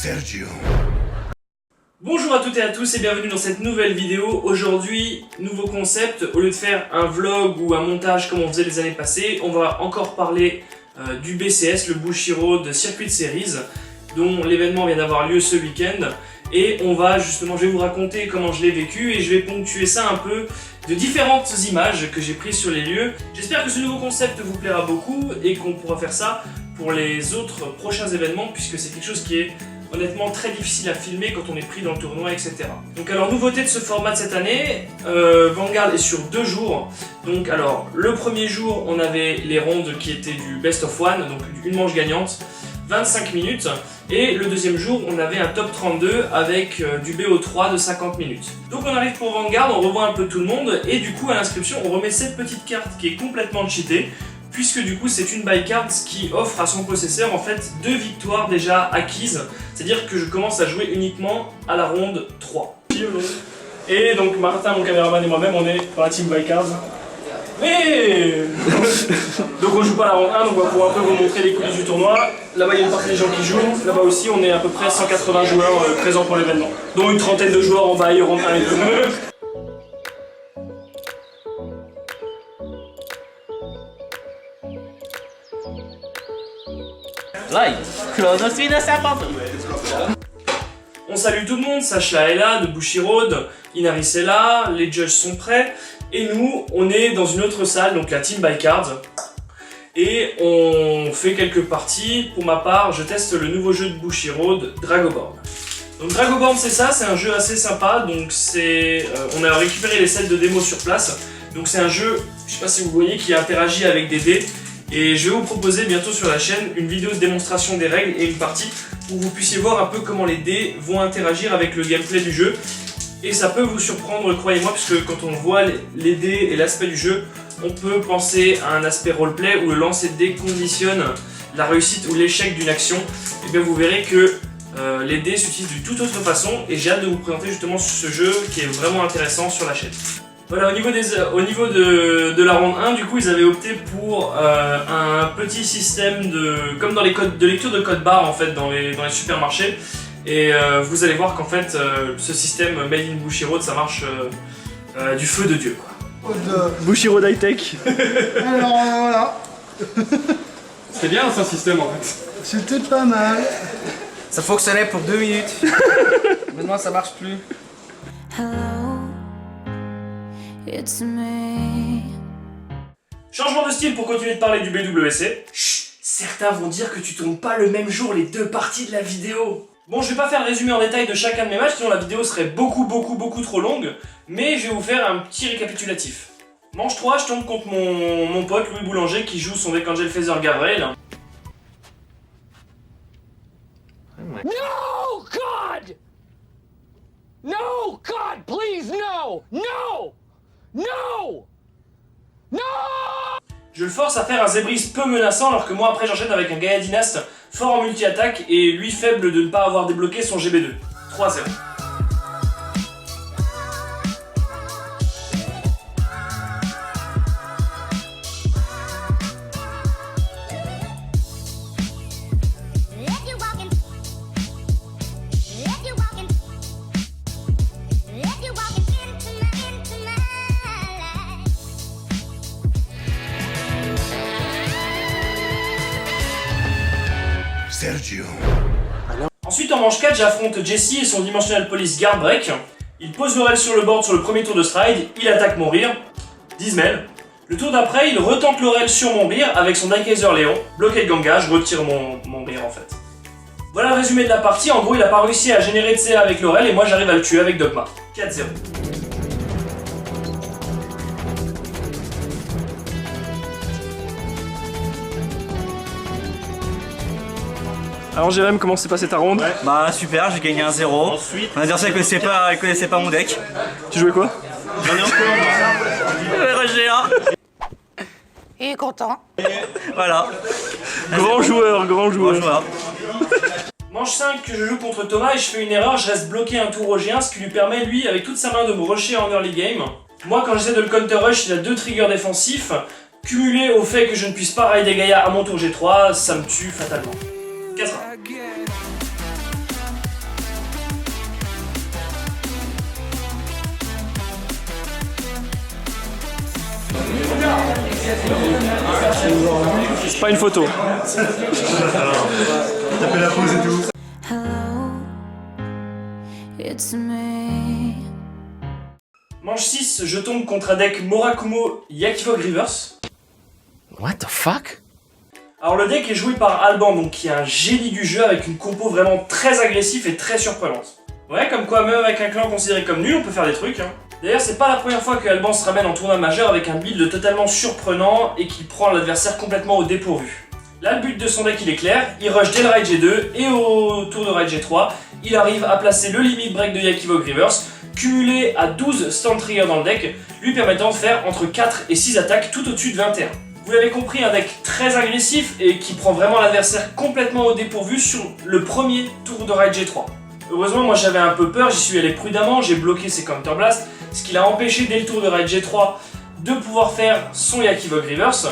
Sergio. Bonjour à toutes et à tous et bienvenue dans cette nouvelle vidéo. Aujourd'hui, nouveau concept, au lieu de faire un vlog ou un montage comme on faisait les années passées, on va encore parler du BCS, le Bushiroad Circuit Series, dont l'événement vient d'avoir lieu ce week-end. Et on va justement, je vais vous raconter comment je l'ai vécu et je vais ponctuer ça un peu de différentes images que j'ai prises sur les lieux. J'espère que ce nouveau concept vous plaira beaucoup et qu'on pourra faire ça pour les autres prochains événements, puisque c'est quelque chose qui est honnêtement très difficile à filmer quand on est pris dans le tournoi, etc. Donc alors, nouveauté de ce format de cette année, Vanguard est sur 2 jours. Donc alors, le premier jour, on avait les rondes qui étaient du best of one, donc une manche gagnante, 25 minutes. Et le deuxième jour, on avait un top 32 avec du BO3 de 50 minutes. Donc on arrive pour Vanguard, on revoit un peu tout le monde, et du coup à l'inscription, on remet cette petite carte qui est complètement cheatée, puisque du coup c'est une buy card qui offre à son possesseur en fait 2 victoires déjà acquises, c'est-à-dire que je commence à jouer uniquement à la ronde 3. Et donc Martin, mon caméraman et moi-même, on est dans la team buy card. Mais donc on joue pas la ronde 1, donc on va pouvoir un peu vous montrer les coulisses du tournoi. Là-bas il y a une partie des gens qui jouent, là-bas aussi on est à peu près 180 joueurs présents pour l'événement, dont une trentaine de joueurs en buy, ronde 1 et 2. On salue tout le monde, Sacha est là, de Bushiroad, Inaris est là, les judges sont prêts, et nous, on est dans une autre salle, donc la Team by Cards, et on fait quelques parties. Pour ma part, je teste le nouveau jeu de Bushiroad, Dragoborn. Donc Dragoborn, c'est ça, c'est un jeu assez sympa, donc on a récupéré les sets de démo sur place, donc c'est un jeu, je sais pas si vous voyez, qui interagit avec des dés. Et je vais vous proposer bientôt sur la chaîne une vidéo de démonstration des règles et une partie où vous puissiez voir un peu comment les dés vont interagir avec le gameplay du jeu. Et ça peut vous surprendre, croyez-moi, puisque quand on voit les dés et l'aspect du jeu, on peut penser à un aspect roleplay où le lancer de dés conditionne la réussite ou l'échec d'une action. Et bien vous verrez que les dés s'utilisent d'une toute autre façon et j'ai hâte de vous présenter justement ce jeu qui est vraiment intéressant sur la chaîne. Voilà, au niveau de la ronde 1, du coup, ils avaient opté pour un petit système comme dans les codes de lecture de code barre en fait dans les supermarchés. Et vous allez voir qu'en fait, ce système Made in Bushiroad, ça marche du feu de Dieu, quoi. Bushiroad high tech. Alors voilà. C'était bien ce système en fait. C'était pas mal. Ça fonctionnait pour 2 minutes. Maintenant ça marche plus. It's me. Changement de style pour continuer de parler du BWC. Chut, certains vont dire que tu tournes pas le même jour les 2 parties de la vidéo. Bon, je vais pas faire le résumé en détail de chacun de mes matchs, sinon la vidéo serait beaucoup trop longue, mais je vais vous faire un petit récapitulatif. Manche 3, je tombe contre mon pote Louis Boulanger qui joue son deck Angel Feather Gabriel. No, God! No, God, please, no! No! No! No! Je le force à faire un Zebris peu menaçant alors que moi après j'enchaîne avec un Gaia Dynast fort en multi-attaque et lui faible de ne pas avoir débloqué son GB2. 3-0. Sergio. Ensuite en manche 4, j'affronte Jesse et son Dimensional Police Guard Break. Il pose l'Aurel sur le board sur le premier tour de stride, il attaque mon Rear, 10 mail. Le tour d'après, il retente l'Aurel sur mon Rear avec son Daikaiser Léon, bloqué de Ganga, je retire mon Rear en fait. Voilà le résumé de la partie, en gros il a pas réussi à générer de CA avec l'Aurel et moi j'arrive à le tuer avec Dogma. 4-0. Alors Jérém, comment s'est passée ta ronde? Bah super, j'ai gagné 1-0. Ensuite, Mon adversaire connaissait pas mon deck. tu jouais quoi? J'en ai encore Roger là. Il est content. Voilà. Grand joueur, grand Bon joueur. joueur. Manche 5 que je joue contre Thomas et je fais une erreur, je reste bloqué un tour au G1, ce qui lui permet lui avec toute sa main de me rusher en early game. Moi quand j'essaie de le counter rush, il a 2 triggers défensifs, cumulé au fait que je ne puisse pas rider Gaïa à mon tour G3, ça me tue fatalement. 4-1. C'est pas une photo. Tapez la pause et tout. Hello, it's me. Manche 6, je tombe contre un deck Morakumo Yakifog Reverse. What the fuck? Alors le deck est joué par Alban, donc qui est un génie du jeu avec une compo vraiment très agressive et très surprenante. Ouais, comme quoi même avec un clan considéré comme nul, on peut faire des trucs. Hein. D'ailleurs, c'est pas la première fois que Alban se ramène en tournoi majeur avec un build totalement surprenant et qui prend l'adversaire complètement au dépourvu. Là, le but de son deck il est clair, il rush dès le Raid G2 et au tour de Raid G3, il arrive à placer le limit break de Yakifog Reverse, cumulé à 12 stand trigger dans le deck, lui permettant de faire entre 4 et 6 attaques tout au-dessus de 21. Vous l'avez compris, un deck très agressif et qui prend vraiment l'adversaire complètement au dépourvu sur le premier tour de Raid G3. Heureusement, moi j'avais un peu peur, j'y suis allé prudemment, j'ai bloqué ses Counter Blast, ce qui l'a empêché dès le tour de Raid G3 de pouvoir faire son Yakifog Reverse.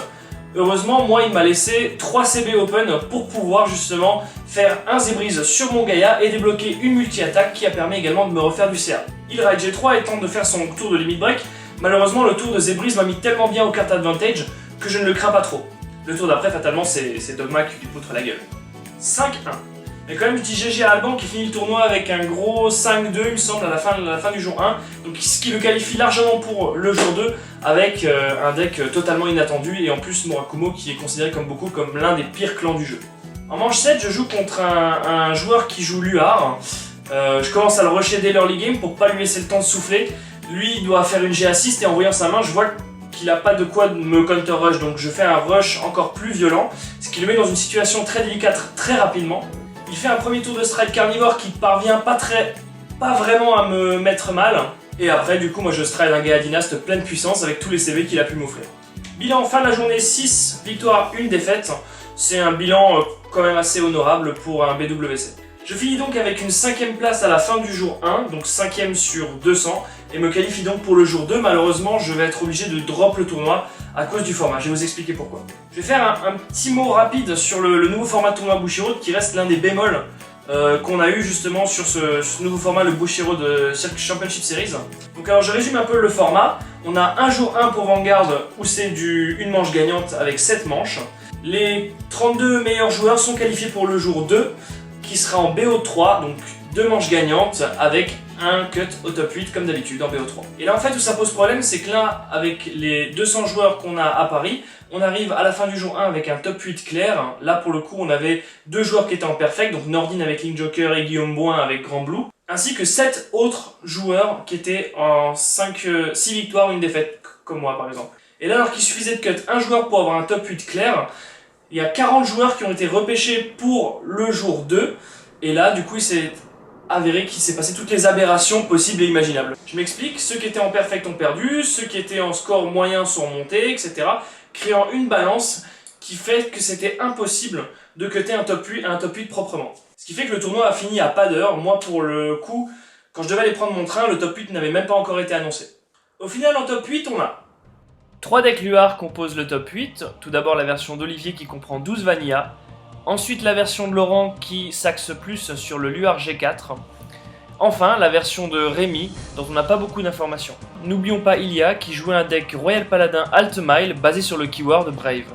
Heureusement, moi il m'a laissé 3 CB open pour pouvoir justement faire un Z-Breeze sur mon Gaïa et débloquer une multi-attaque qui a permis également de me refaire du CA. Il Raid G3 et tente de faire son tour de limit break, malheureusement le tour de Z-Breeze m'a mis tellement bien au card advantage que je ne le crains pas trop. Le tour d'après, fatalement, c'est Dogma qui lui poutre la gueule. 5-1. Mais quand même, petit GG à Alban qui finit le tournoi avec un gros 5-2, il me semble, à la fin du jour 1. Donc, ce qui le qualifie largement pour le jour 2, avec un deck totalement inattendu. Et en plus, Morakumo qui est considéré comme beaucoup comme l'un des pires clans du jeu. En manche 7, je joue contre un joueur qui joue Luar. Je commence à le rusher dès l'early game pour pas lui laisser le temps de souffler. Lui, il doit faire une G-assist et en voyant sa main, je vois qu'il n'a pas de quoi me counter rush, donc je fais un rush encore plus violent, ce qui le met dans une situation très délicate très rapidement. Il fait un premier tour de stride carnivore qui parvient pas vraiment à me mettre mal, et après du coup moi je stride un Gaïa Dynast pleine puissance avec tous les CV qu'il a pu m'offrir. Bilan fin de la journée, 6 victoires, 1 défaite, c'est un bilan quand même assez honorable pour un BWC. Je finis donc avec une 5ème place à la fin du jour 1, donc 5ème sur 200, et me qualifie donc pour le jour 2. Malheureusement, je vais être obligé de drop le tournoi à cause du format. Je vais vous expliquer pourquoi. Je vais faire un petit mot rapide sur le nouveau format tournoi Bushiroad qui reste l'un des bémols qu'on a eu justement sur ce nouveau format, le Bushiroad Championship Series. Donc alors je résume un peu le format. On a un jour 1 pour Vanguard où c'est une manche gagnante avec 7 manches. Les 32 meilleurs joueurs sont qualifiés pour le jour 2 qui sera en BO3, donc 2 manches gagnantes avec un cut au top 8 comme d'habitude en BO3. Et là en fait où ça pose problème, c'est que là avec les 200 joueurs qu'on a à Paris, on arrive à la fin du jour 1 avec un top 8 clair. Là pour le coup on avait 2 joueurs qui étaient en perfect, donc Nordin avec Link Joker et Guillaume Boin avec Grand Blue, ainsi que 7 autres joueurs qui étaient en 6 victoires, 1 défaite, comme moi par exemple. Et là alors qu'il suffisait de cut un joueur pour avoir un top 8 clair, il y a 40 joueurs qui ont été repêchés pour le jour 2, et là du coup il s'est avéré qu'il s'est passé toutes les aberrations possibles et imaginables. Je m'explique, ceux qui étaient en perfect ont perdu, ceux qui étaient en score moyen sont montés, etc. Créant une balance qui fait que c'était impossible de cutter un top 8 proprement. Ce qui fait que le tournoi a fini à pas d'heure. Moi pour le coup, quand je devais aller prendre mon train, le top 8 n'avait même pas encore été annoncé. Au final en top 8 on a 3 decks Luar composent le top 8, tout d'abord la version d'Olivier qui comprend 12 Vanilla, ensuite la version de Laurent qui s'axe plus sur le Luar G4, enfin la version de Rémi dont on n'a pas beaucoup d'informations. N'oublions pas Ilia qui jouait un deck Royal Paladin Altmile basé sur le keyword Brave.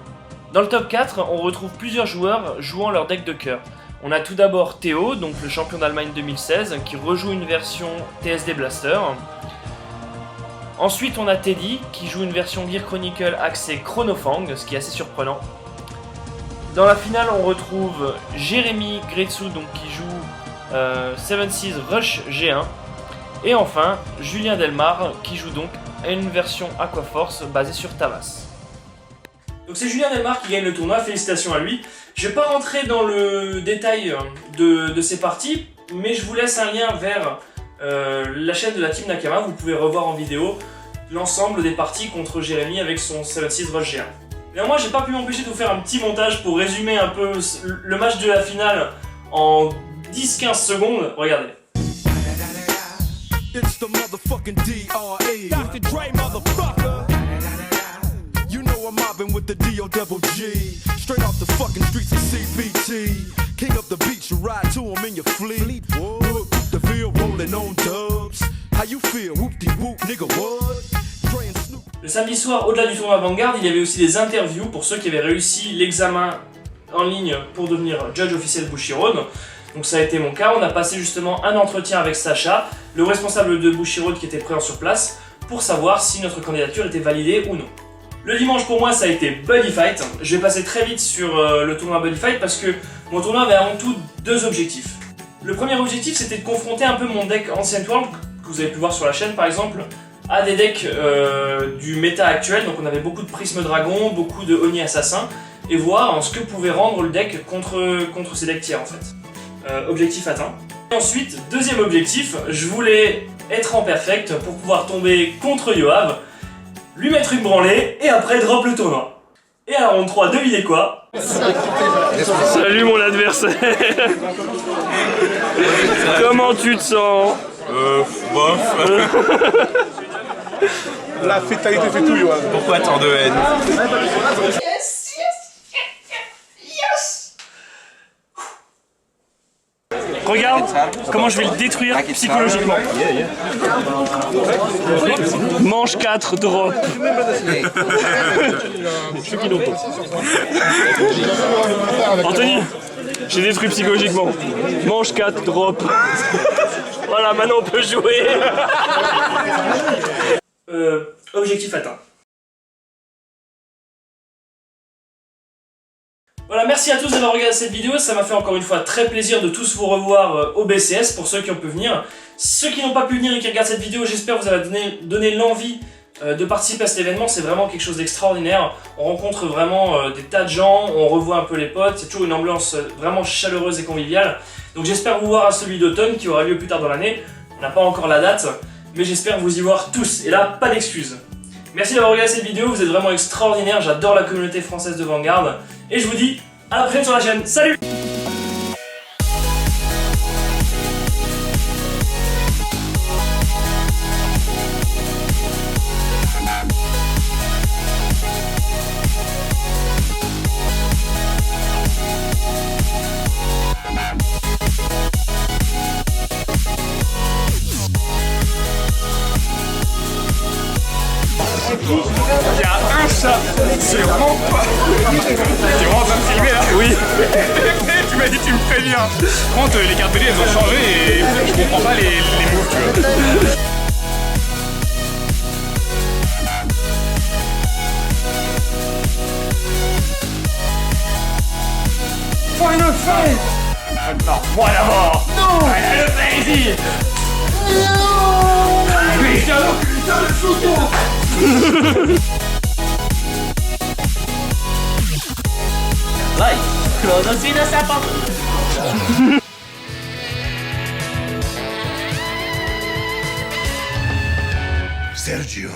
Dans le top 4, on retrouve plusieurs joueurs jouant leur deck de cœur. On a tout d'abord Théo, donc le champion d'Allemagne 2016, qui rejoue une version TSD Blaster. Ensuite, on a Teddy, qui joue une version Gear Chronicle axée Chronofang, ce qui est assez surprenant. Dans la finale, on retrouve Jérémy Gretsu, donc qui joue 7-6 Rush G1. Et enfin, Julien Delmar, qui joue donc une version Aquaforce basée sur Tamas. Donc c'est Julien Delmar qui gagne le tournoi, félicitations à lui. Je vais pas rentrer dans le détail de ces parties, mais je vous laisse un lien vers la chaîne de la Team Nakama. Vous pouvez revoir en vidéo l'ensemble des parties contre Jérémy avec son 7-6 Rush G1. Néanmoins, j'ai pas pu m'empêcher de vous faire un petit montage pour résumer un peu le match de la finale en 10-15 secondes. Regardez. It's the motherfucking DRE. Dr. Dre, motherfucker. You know I'm mobbing with the D.O. Double G. Straight off the fucking streets of CBT. King up the beach, you ride to him in your fleet. Whoop, the field rolling on dubs. How you feel? Whoop-de-whoop, nigga, what? Dre and Snoop. Le samedi soir, au-delà du tournoi Vanguard, il y avait aussi des interviews pour ceux qui avaient réussi l'examen en ligne pour devenir judge officiel Bushiroad. Donc ça a été mon cas, on a passé justement un entretien avec Sacha, le responsable de Bushiroad qui était présent sur place, pour savoir si notre candidature était validée ou non. Le dimanche pour moi ça a été Buddy Fight. Je vais passer très vite sur le tournoi Buddy Fight parce que mon tournoi avait avant tout deux objectifs. Le premier objectif c'était de confronter un peu mon deck Ancient World, que vous avez pu voir sur la chaîne par exemple, à des decks du méta actuel. Donc on avait beaucoup de Prisme Dragon, beaucoup de Oni Assassin, et voir ce que pouvait rendre le deck contre ces decks tiers en fait. Objectif atteint. Et ensuite, deuxième objectif, je voulais être en perfect pour pouvoir tomber contre Yoav, lui mettre une branlée et après drop le tournoi. Et à la round 3, devinez quoi? Salut mon adversaire. Comment tu te sens? Bof. La fétalité fait tout, Yoann. Pourquoi tant de haine? Regarde comment je vais le détruire psychologiquement. Manche 4, drop. Anthony, j'ai détruit psychologiquement. Manche 4, drop. Voilà, maintenant on peut jouer. Objectif atteint. Voilà, merci à tous d'avoir regardé cette vidéo, ça m'a fait encore une fois très plaisir de tous vous revoir au BCS pour ceux qui ont pu venir. Ceux qui n'ont pas pu venir et qui regardent cette vidéo, j'espère vous avez donné l'envie de participer à cet événement, c'est vraiment quelque chose d'extraordinaire. On rencontre vraiment des tas de gens, on revoit un peu les potes, c'est toujours une ambiance vraiment chaleureuse et conviviale. Donc j'espère vous voir à celui d'automne qui aura lieu plus tard dans l'année, on n'a pas encore la date, mais j'espère vous y voir tous, et là, pas d'excuses. Merci d'avoir regardé cette vidéo, vous êtes vraiment extraordinaires, j'adore la communauté française de Vanguard. Et je vous dis à la prochaine sur la chaîne. Salut! Il y a un chat. C'est vraiment pas. Tu es vraiment en train de filmer là? Oui. Tu m'as dit tu me préviens. Par contre les cartes BD elles ont changé et je comprends pas les moves tu vois. Final fight! Non, moi d'abord. Non! Allez, le fais ici. Putain le chouton! Sergio.